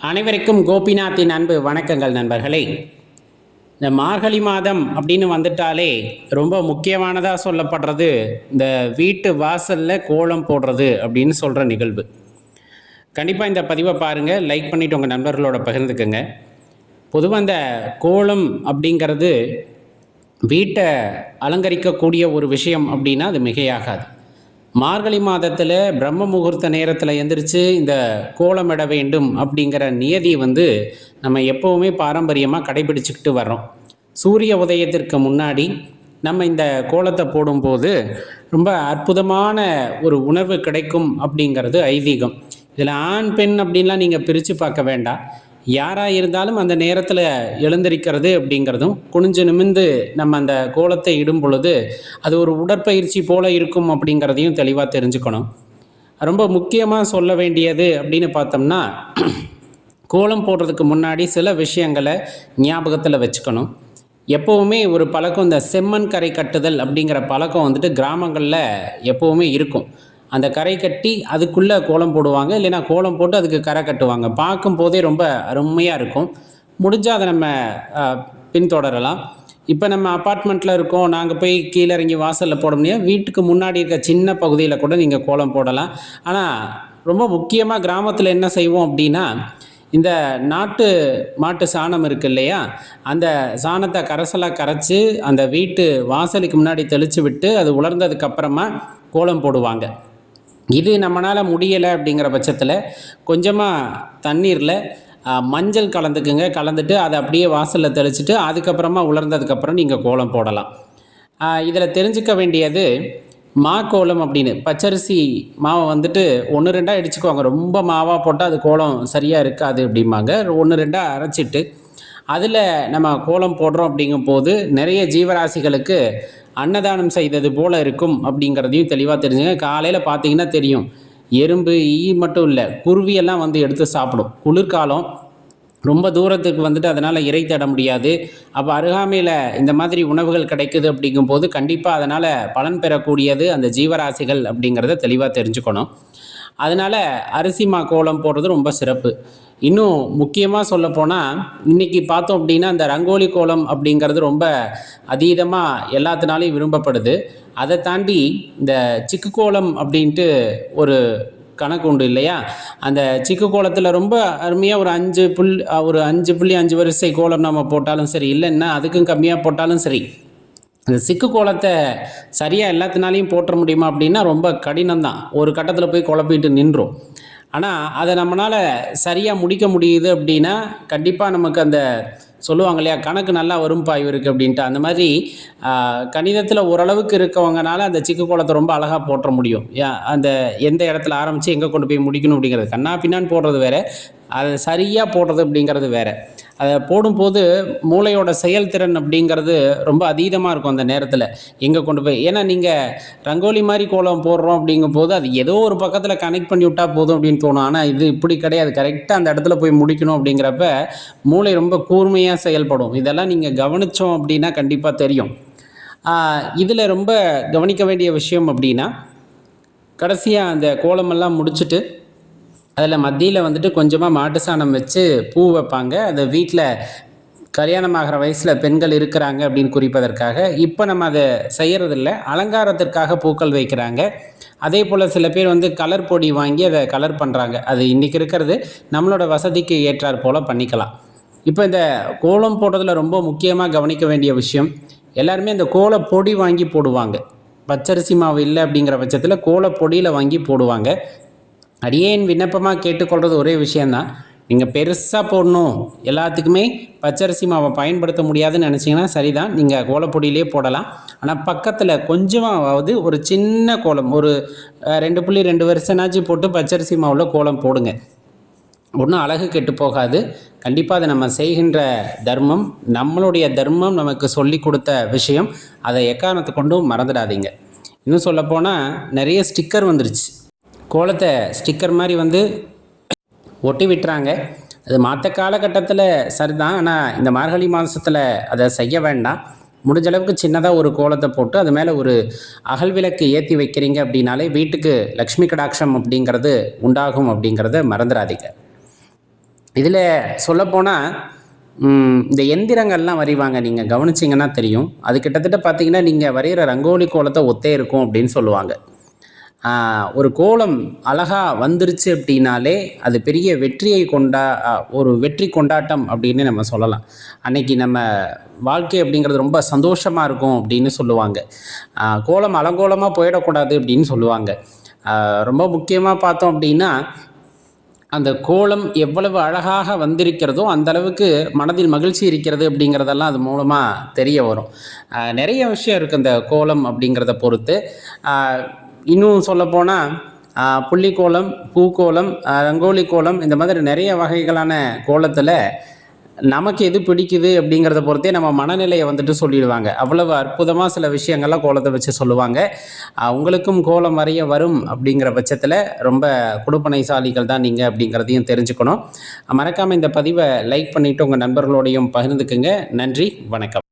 அனைவருக்கும் கோபிநாத்தின் அன்பு வணக்கங்கள் நண்பர்களே. இந்த மார்கழி மாதம் அப்படின்னு வந்துட்டாலே ரொம்ப முக்கியமானதாக சொல்லப்படுறது இந்த வீட்டு வாசலில் கோலம் போடுறது அப்படின்னு சொல்கிற நிகழ்வு. கண்டிப்பாக இந்த பதிவை பாருங்கள், லைக் பண்ணிவிட்டு உங்கள் நண்பர்களோட பகிர்ந்துக்குங்க. பொதுவாக இந்த கோலம் அப்படிங்கிறது வீட்டை அலங்கரிக்கக்கூடிய ஒரு விஷயம் அப்படின்னா அது மிகையாகாது. மார்கழி மாதத்தில் பிரம்ம முகூர்த்த நேரத்தில் எந்திரிச்சு இந்த கோலமிட வேண்டும் அப்படிங்கிற நியதி நம்ம எப்போவுமே பாரம்பரியமாக கடைபிடிச்சிக்கிட்டு வர்றோம். சூரிய உதயத்திற்கு முன்னாடி நம்ம இந்த கோலத்தை போடும்போது ரொம்ப அற்புதமான ஒரு உணர்வு கிடைக்கும் அப்படிங்கிறது ஐதீகம். இதில் ஆண் பெண் அப்படின்லாம் நீங்கள் பிரித்து பார்க்க வேண்டாம். யாராக இருந்தாலும் அந்த நேரத்தில் எழுந்திருக்கிறது அப்படிங்கிறதும் குனிஞ்சு நிமிந்து நம்ம அந்த கோலத்தை இடும் பொழுது அது ஒரு உடற்பயிற்சி போல இருக்கும் அப்படிங்கிறதையும் தெளிவாக தெரிஞ்சுக்கணும். ரொம்ப முக்கியமாக சொல்ல வேண்டியது அப்படின்னு பார்த்தோம்னா, கோலம் போடுறதுக்கு முன்னாடி சில விஷயங்களை ஞாபகத்தில் வச்சுக்கணும். எப்போவுமே ஒரு பழக்கம், இந்த செம்மண் கரை கட்டுதல் அப்படிங்கிற பழக்கம் கிராமங்களில் எப்போவுமே இருக்கும். அந்த கரை கட்டி அதுக்குள்ளே கோலம் போடுவாங்க, இல்லைன்னா கோலம் போட்டு அதுக்கு கரை கட்டுவாங்க. பார்க்கும் போதே ரொம்ப அருமையாக இருக்கும். முடிஞ்சால் அதை நம்ம பின்தொடரலாம். இப்போ நம்ம அப்பார்ட்மெண்ட்டில் இருக்கோம், நாங்கள் போய் கீழே இறங்கி வாசலில் போட முடியாது. வீட்டுக்கு முன்னாடி இருக்க சின்ன பகுதியில் கூட நீங்கள் கோலம் போடலாம். ஆனால் ரொம்ப முக்கியமாக கிராமத்தில் என்ன செய்வோம் அப்படின்னா, இந்த நாட்டு மாட்டு சாணம் இருக்குது இல்லையா, அந்த சாணத்தை கரைசலாக கரைச்சி அந்த வீட்டு வாசலுக்கு முன்னாடி தெளித்து விட்டு அது உலர்ந்ததுக்கப்புறமா கோலம் போடுவாங்க. இது நம்மளால் முடியலை அப்படிங்கிற பட்சத்தில் கொஞ்சமாக தண்ணீரில் மஞ்சள் கலந்துக்குங்க. கலந்துட்டு அதை அப்படியே வாசலில் தெளிச்சுட்டு அதுக்கப்புறமா உலர்ந்ததுக்கப்புறம் நீங்கள் கோலம் போடலாம். இதில் தெரிஞ்சுக்க வேண்டியது, கோலம் அப்படின்னு பச்சரிசி மாவை 1-2 இடிச்சுக்குவாங்க. ரொம்ப மாவாக போட்டால் அது கோலம் சரியாக இருக்காது அப்படிம்பாங்க. 1-2 அரைச்சிட்டு அதில் நம்ம கோலம் போடுறோம் அப்படிங்கும்போது நிறைய ஜீவராசிகளுக்கு அன்னதானம் செய்தது போல் இருக்கும் அப்படிங்கிறதையும் தெளிவாக தெரிஞ்சுங்க. காலையில் பார்த்தீங்கன்னா தெரியும், எறும்பு ஈ மட்டும் இல்லை, குருவியெல்லாம் எடுத்து சாப்பிடும். குளிர்காலம், ரொம்ப தூரத்துக்கு அதனால் இறை தேட முடியாது. அப்போ அருகாமையில் இந்த மாதிரி உணவுகள் கிடைக்குது அப்படிங்கும்போது கண்டிப்பாக அதனால் பலன் பெறக்கூடியது அந்த ஜீவராசிகள் அப்படிங்கிறத தெளிவாக தெரிஞ்சுக்கணும். அதனால் அரிசி கோலம் போடுறது ரொம்ப சிறப்பு. இன்னும் முக்கியமாக சொல்லப்போனால், இன்றைக்கி பார்த்தோம் அப்படின்னா அந்த ரங்கோலி கோலம் அப்படிங்கிறது ரொம்ப அதீதமாக எல்லாத்தினாலையும் விரும்பப்படுது. அதை தாண்டி இந்த சிக்கு கோலம் அப்படின்ட்டு ஒரு கணக்கு உண்டு இல்லையா, அந்த சிக்கு கோலத்தில் ரொம்ப அருமையாக ஒரு 5 வரிசை கோலம் நம்ம போட்டாலும் சரி, இல்லைன்னா அதுக்கும் கம்மியாக போட்டாலும் சரி, இந்த சிக்கு கோலத்தை சரியாக எல்லாத்தினாலையும் போட்ட முடியுமா அப்படின்னா ரொம்ப கடினம்தான். ஒரு கட்டத்தில் போய் குழப்பிட்டு நின்றோம். ஆனால் அதை நம்மளால் சரியாக முடிக்க முடியுது அப்படின்னா கண்டிப்பாக நமக்கு அந்த சொல்லுவாங்க இல்லையா, கணக்கு நல்லா வரும் பாய்வு இருக்குது அப்படின்ட்டு. அந்த மாதிரி கணிதத்தில் ஓரளவுக்கு இருக்கவங்கனால அந்த சிக்கு கோலத்தை ரொம்ப அழகாக போட்ட முடியும். அந்த எந்த இடத்துல ஆரம்பித்து எங்கே கொண்டு போய் முடிக்கணும் அப்படிங்கிறது, கண்ணா பின்னான்னு போடுறது வேறு, அதை சரியாக போடுறது அப்படிங்கிறது வேறு. அதை போடும்போது மூளையோட செயல்திறன் அப்படிங்கிறது ரொம்ப அதீதமாக இருக்கும் அந்த நேரத்தில். எங்கே கொண்டு போய், ஏன்னா நீங்கள் ரங்கோலி மாதிரி கோலம் போடுறோம் அப்படிங்கும்போது அது ஏதோ ஒரு பக்கத்தில் கனெக்ட் பண்ணி விட்டால் போதும் அப்படின்னு தோணும். ஆனால் இது இப்படி கிடையாது, கரெக்டாக அந்த இடத்துல போய் முடிக்கணும் அப்படிங்கிறப்ப மூளை ரொம்ப கூர்மையாக செயல்படும். இதெல்லாம் நீங்கள் கவனித்தோம் அப்படின்னா கண்டிப்பாக தெரியும். இதில் ரொம்ப கவனிக்க வேண்டிய விஷயம் அப்படின்னா, கடைசியாக அந்த கோலமெல்லாம் முடிச்சுட்டு அதில் மத்தியில் கொஞ்சமாக மாட்டு சாணம் வச்சு பூ வைப்பாங்க. அதை வீட்டில் கல்யாணமாகிற வயசில் பெண்கள் இருக்கிறாங்க அப்படின்னு குறிப்பதற்காக. இப்போ நம்ம அதை செய்கிறதில்ல, அலங்காரத்திற்காக பூக்கள் வைக்கிறாங்க. அதே போல் சில பேர் கலர் பொடி வாங்கி அதை கலர் பண்ணுறாங்க. அது இன்றைக்கி இருக்கிறது, நம்மளோட வசதிக்கு ஏற்றாற் போல் பண்ணிக்கலாம். இப்போ இந்த கோலம் போடுறதுல ரொம்ப முக்கியமாக கவனிக்க வேண்டிய விஷயம், எல்லாருமே இந்த கோல பொடி வாங்கி போடுவாங்க. பச்சரிசி மாவு இல்லை அப்படிங்கிற பட்சத்தில் கோல பொடியில் வாங்கி போடுவாங்க. அடியேன் விண்ணப்பமாக கேட்டுக்கொள்கிறது ஒரே விஷயந்தான், நீங்கள் பெருசாக போடணும், எல்லாத்துக்குமே பச்சரிசி மாவை பயன்படுத்த முடியாதுன்னு நினச்சிங்கன்னா சரிதான், நீங்கள் கோலப்பொடியிலே போடலாம். ஆனால் பக்கத்தில் கொஞ்சமாவது ஒரு சின்ன கோலம், ஒரு 2.2 வருஷனாச்சு போட்டு பச்சரிசி மாவில் கோலம் போடுங்க. ஒன்றும் அழகு கெட்டு போகாது. கண்டிப்பாக அதை நம்ம செய்கின்ற தர்மம், நம்மளுடைய தர்மம், நமக்கு சொல்லி கொடுத்த விஷயம். அதை எக்காரணத்தை கொண்டும் மறந்துடாதீங்க. இன்னும் சொல்லப்போனால் நிறைய ஸ்டிக்கர் வந்துருச்சு. கோலத்தை ஸ்டிக்கர் மாதிரி ஒட்டி விட்டுறாங்க. அது மற்ற காலகட்டத்தில் சரிதான், ஆனால் இந்த மார்கழி மாதத்தில் அதை செய்ய வேண்டாம். முடிஞ்ச அளவுக்கு சின்னதாக ஒரு கோலத்தை போட்டு அது மேலே ஒரு அகல் விளக்கு ஏற்றி வைக்கிறீங்க அப்படின்னாலே வீட்டுக்கு லக்ஷ்மி கடாட்சம் அப்படிங்கிறது உண்டாகும் அப்படிங்கிறத மறந்துடாதீங்க. இதில் சொல்லப்போனால் இந்த எந்திரங்கள்லாம் வரைவாங்க, நீங்கள் கவனிச்சிங்கன்னா தெரியும். அது கிட்டத்தட்ட பார்த்தீங்கன்னா நீங்கள் வரைகிற ரங்கோலி கோலத்தை ஒத்தே இருக்கும் அப்படின்னு சொல்லுவாங்க. ஒரு கோலம் அழகாக வந்துருச்சு அப்படின்னாலே அது பெரிய வெற்றியை ஒரு வெற்றி கொண்டாட்டம் அப்படின்னு நம்ம சொல்லலாம். அன்னைக்கு நம்ம வாழ்க்கை அப்படிங்கிறது ரொம்ப சந்தோஷமாக இருக்கும் அப்படின்னு சொல்லுவாங்க. கோலம் அலங்கோலமாக போயிடக்கூடாது அப்படின்னு சொல்லுவாங்க. ரொம்ப முக்கியமாக பார்த்தோம் அப்படின்னா அந்த கோலம் எவ்வளவு அழகாக வந்திருக்கிறதோ அந்த அளவுக்கு மனதில் மகிழ்ச்சி இருக்கிறது அப்படிங்கிறதெல்லாம் அது மூலமாக தெரிய வரும். நிறைய விஷயம் இருக்குது இந்த கோலம் அப்படிங்கிறத பொறுத்து. இன்னும் சொல்லப்போனால் புள்ளிக்கோலம், பூக்கோலம், ரங்கோலி கோலம், இந்த மாதிரி நிறைய வகைகளான கோலத்தில் நமக்கு எது பிடிக்குது அப்படிங்கிறத பொறுத்தே நம்ம மனநிலையை வந்துட்டு சொல்லிடுவாங்க. அவ்வளவு அற்புதமாக சில விஷயங்கள்லாம் கோலத்தை வச்சு சொல்லுவாங்க. உங்களுக்கும் கோலம் வரைய வரும் அப்படிங்கிற பட்சத்தில் ரொம்ப கொடுப்பனைசாலிகள் தான் நீங்கள் அப்படிங்கிறதையும் தெரிஞ்சுக்கணும். மறக்காமல் இந்த பதிவை லைக் பண்ணிவிட்டு உங்கள் நண்பர்களோடையும் பகிர்ந்துக்குங்க. நன்றி, வணக்கம்.